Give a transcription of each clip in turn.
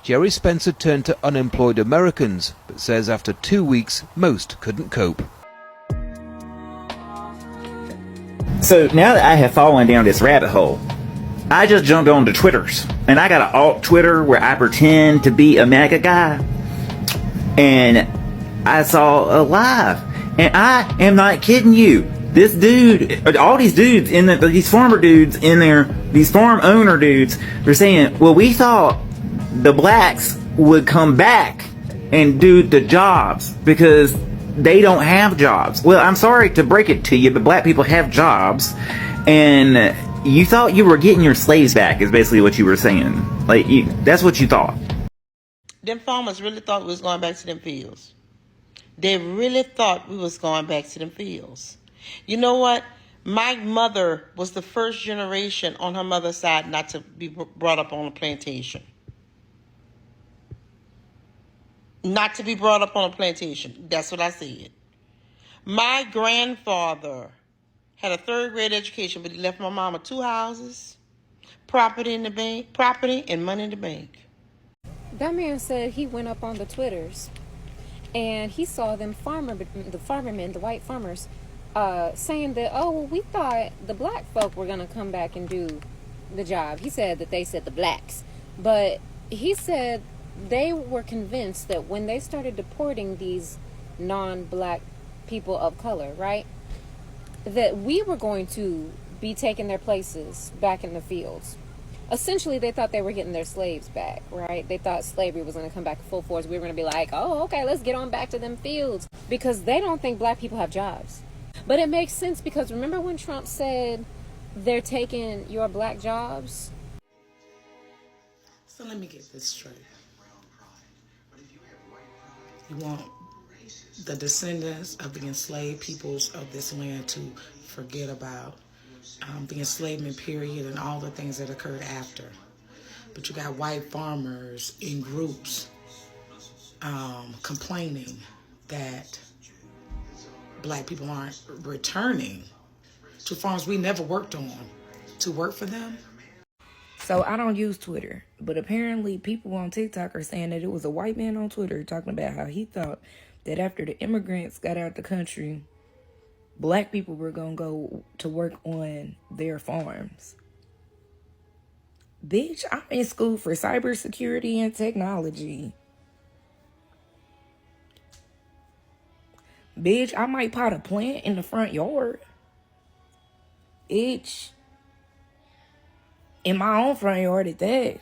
Jerry Spencer turned to unemployed Americans, but says after 2 weeks, most couldn't cope. So now that I have fallen down this rabbit hole, I just jumped onto Twitters, and I got an alt Twitter where I pretend to be a MAGA guy, and I saw a live, and I am not kidding you. This dude, all these dudes these farmer dudes in there, these farm owner dudes, they're saying, well, we thought the blacks would come back and do the jobs because they don't have jobs. Well, I'm sorry to break it to you, but black people have jobs, and you thought you were getting your slaves back is basically what you were saying. Like, that's what you thought. Them farmers really thought we was going back to them fields. They really thought we was going back to them fields. You know what? My mother was the first generation on her mother's side not to be brought up on a plantation. Not to be brought up on a plantation. That's what I said. My grandfather had a 3rd grade education, but he left my mama 2 houses, property in the bank, property and money in the bank. That man said he went up on the Twitters and he saw the white farmers, saying that, oh, well, we thought the black folk were going to come back and do the job. He said that they said the blacks. But he said they were convinced that when they started deporting these non-black people of color, right, that we were going to be taking their places back in the fields. Essentially, they thought they were getting their slaves back, right? They thought slavery was going to come back full force. We were going to be like, oh, okay, let's get on back to them fields. Because they don't think black people have jobs. But it makes sense because remember when Trump said they're taking your black jobs? So let me get this straight. You want the descendants of the enslaved peoples of this land to forget about the enslavement period and all the things that occurred after. But you got white farmers in groups complaining that black people aren't returning to farms we never worked on to work for them. So I don't use Twitter, but apparently people on TikTok are saying that it was a white man on Twitter talking about how he thought that after the immigrants got out the country, black people were going to go to work on their farms. Bitch, I'm in school for cybersecurity and technology. Bitch, I might pot a plant in the front yard. Bitch, in my own front yard at that.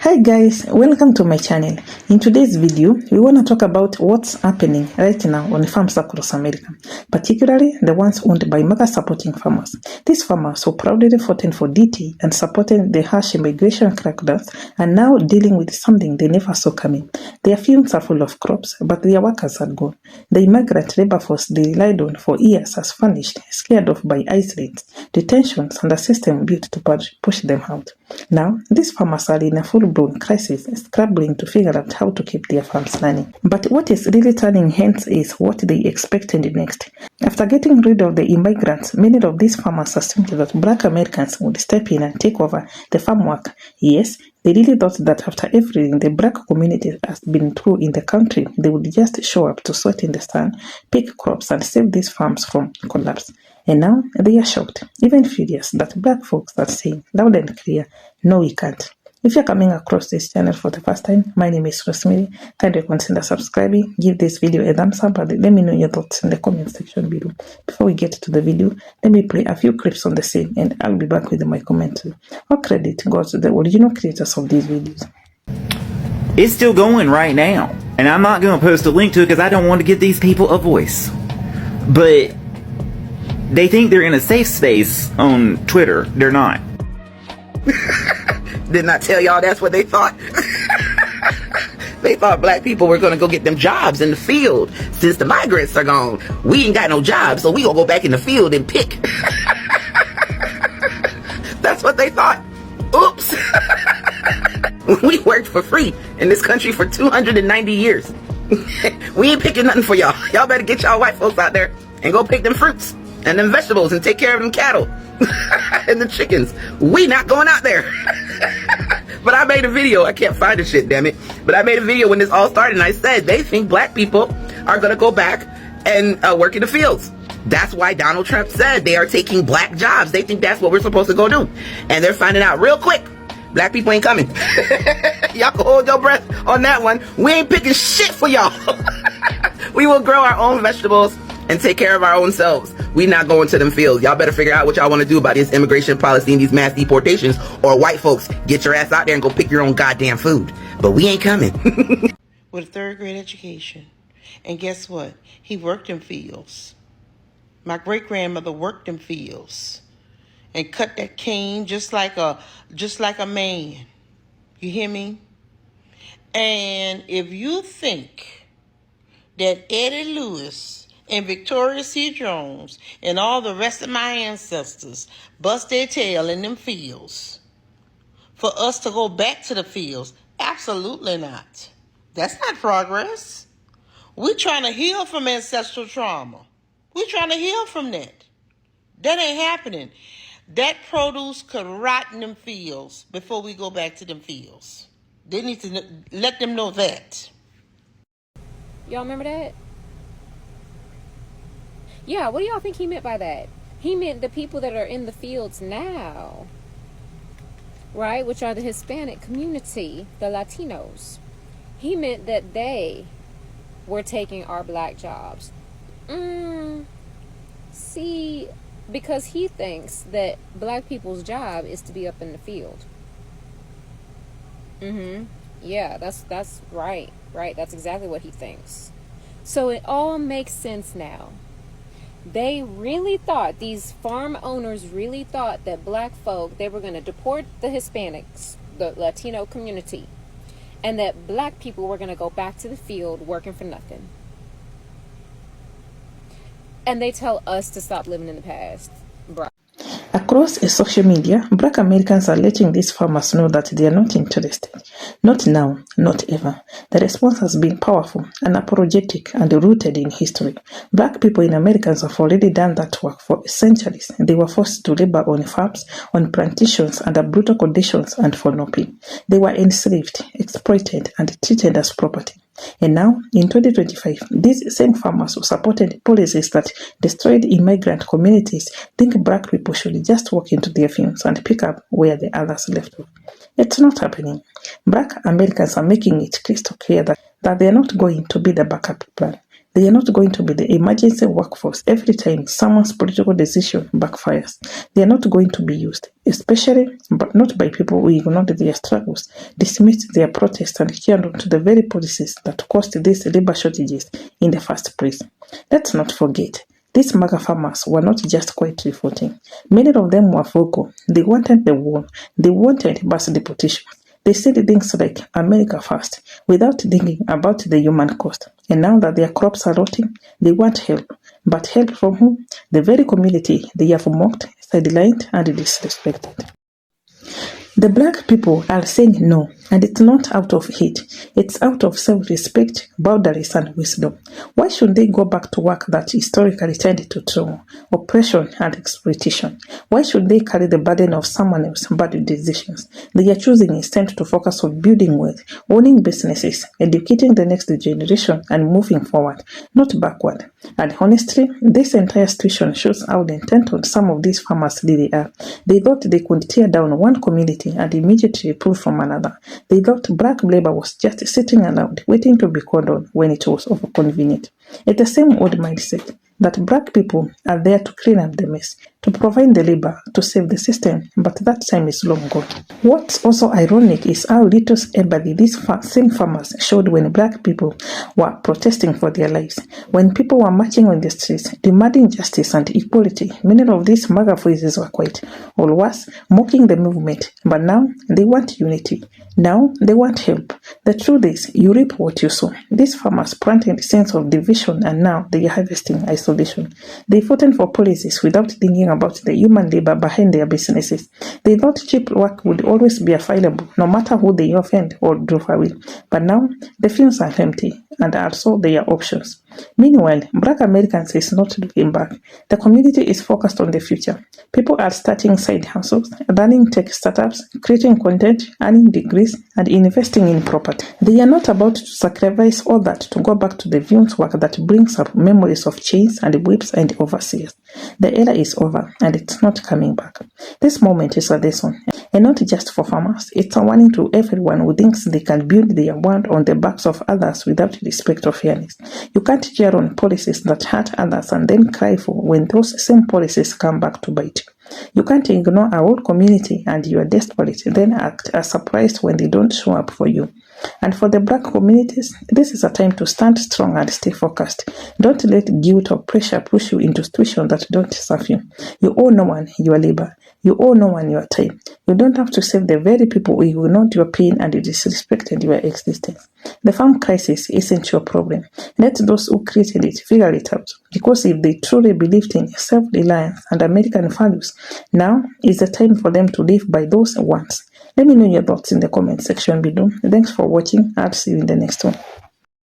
Hi guys, welcome to my channel. In today's video, we want to talk about what's happening right now on farms across America, particularly the ones owned by MAGA supporting farmers. These farmers who proudly fought for DT and supported the harsh immigration crackdowns are now dealing with something they never saw coming. Their fields are full of crops, but their workers are gone. The immigrant labor force they relied on for years has vanished, scared off by ICE raids, detentions, and a system built to push them out. Now, these farmers are in a full-blown crisis, scrambling to figure out how to keep their farms running. But what is really turning heads is what they expected next. After getting rid of the immigrants, many of these farmers assumed that black Americans would step in and take over the farm work. Yes, they really thought that after everything the black community has been through in the country, they would just show up to sweat in the sun, pick crops, and save these farms from collapse. And now they are shocked, even furious, that black folks are saying loud and clear, no, we can't. If you're coming across this channel for the first time, my name is Rosemary. Kindly consider subscribing, give this video a thumbs up, and let me know your thoughts in the comment section below. Before we get to the video, let me play a few clips on the same, and I'll be back with my commentary. All credit goes to the original creators of these videos. It's still going right now, and I'm not going to post a link to it because I don't want to give these people a voice. But they think they're in a safe space on Twitter. They're not. Didn't I tell y'all that's what they thought? They thought black people were going to go get them jobs in the field. Since the migrants are gone, we ain't got no jobs, so we gonna go back in the field and pick. That's what they thought. Oops. We worked for free in this country for 290 years. We ain't picking nothing for y'all. Y'all better get y'all white folks out there and go pick them fruits and them vegetables and take care of them cattle and the chickens. We not going out there. But I made a video. I can't find the shit, damn it. But I made a video when this all started, and I said they think black people are going to go back and work in the fields. That's why Donald Trump said they are taking black jobs. They think that's what we're supposed to go do. And they're finding out real quick. Black people ain't coming. Y'all can hold your breath on that one. We ain't picking shit for y'all. We will grow our own vegetables and take care of our own selves. We not going to them fields. Y'all better figure out what y'all want to do about this immigration policy and these mass deportations, or white folks, get your ass out there and go pick your own goddamn food. But we ain't coming. With a third grade education. And guess what? He worked in fields. My great-grandmother worked in fields and cut that cane just like a man. You hear me? And if you think that Eddie Lewis and Victoria C. Jones and all the rest of my ancestors bust their tail in them fields for us to go back to the fields, absolutely not. That's not progress. We're trying to heal from ancestral trauma. We're trying to heal from that. That ain't happening. That produce could rot in them fields before we go back to them fields. They need to let them know that. Y'all remember that? Yeah, what do y'all think he meant by that? He meant the people that are in the fields now, right? Which are the Hispanic community, the Latinos. He meant that they were taking our black jobs. See, because he thinks that black people's job is to be up in the field. Yeah, that's right. That's exactly what he thinks. So it all makes sense now. They really thought, these farm owners really thought that black folk, they were going to deport the Hispanics, the Latino community, and that black people were going to go back to the field working for nothing. And they tell us to stop living in the past. Bruh. Across social media, black Americans are letting these farmers know that they are not interested. Not now, not ever. The response has been powerful, unapologetic, and rooted in history. Black people in America have already done that work for centuries. They were forced to labor on farms, on plantations, under brutal conditions, and for no pay. They were enslaved, exploited, and treated as property. And now, in 2025, these same farmers who supported policies that destroyed immigrant communities think black people should just walk into their fields and pick up where the others left off. It's not happening. Black Americans are making it crystal clear that they are not going to be the backup plan. They are not going to be the emergency workforce every time someone's political decision backfires. They are not going to be used, especially but not by people who ignored their struggles, dismissed their protests, and turned on to the very policies that caused these labor shortages in the first place. Let's not forget, these MAGA farmers were not just quietly voting. Many of them were vocal. They wanted the war. They wanted mass deportations. They said things like America first, without thinking about the human cost. And now that their crops are rotting, they want help. But help from whom? The very community they have mocked, sidelined, and disrespected. The black people are saying no, and it's not out of hate. It's out of self-respect, boundaries, and wisdom. Why should they go back to work that historically tended to trauma, oppression, and exploitation? Why should they carry the burden of someone else's bad decisions? They are choosing instead to focus on building wealth, owning businesses, educating the next generation, and moving forward, not backward. And honestly, this entire situation shows how intent on some of these farmers really are. They thought they could tear down one community and immediately pull from another. They thought black labor was just sitting around waiting to be called on when it was convenient. It's the same old mindset that black people are there to clean up the mess, to provide the labor, to save the system, but that time is long gone. What's also ironic is how little empathy these same farmers showed when black people were protesting for their lives. When people were marching on the streets, demanding justice and equality, many of these MAGA voices were quiet, or worse, mocking the movement. But now, they want unity. Now, they want help. The truth is, you reap what you sow. These farmers planted a sense of division, and now they are harvesting isolation. They fought for policies without thinking about the human labor behind their businesses. They thought cheap work would always be available, no matter who they offend or drove away. But now, the fields are empty, and also their options. Meanwhile, Black Americans is not looking back. The community is focused on the future. People are starting side hustles, running tech startups, creating content, earning degrees, and investing in property. They are not about to sacrifice all that to go back to the Vune's work that brings up memories of chains and whips and overseers. The era is over, and it's not coming back. This moment is a lesson, and not just for farmers. It's a warning to everyone who thinks they can build their world on the backs of others without respect or fairness. You can't cheer on policies that hurt others and then cry for when those same policies come back to bite you. You can't ignore a whole community and you are desperate, then act as surprised when they don't show up for you. And for the Black communities, this is a time to stand strong and stay focused. Don't let guilt or pressure push you into situations that don't serve you. You owe no one your labor. You owe no one your time. You don't have to save the very people who ignored your pain and disrespected your existence. The farm crisis isn't your problem. Let those who created it figure it out. Because if they truly believed in self-reliance and American values, now is the time for them to live by those ones. Let me know your thoughts in the comment section below. Thanks for watching. I'll see you in the next one.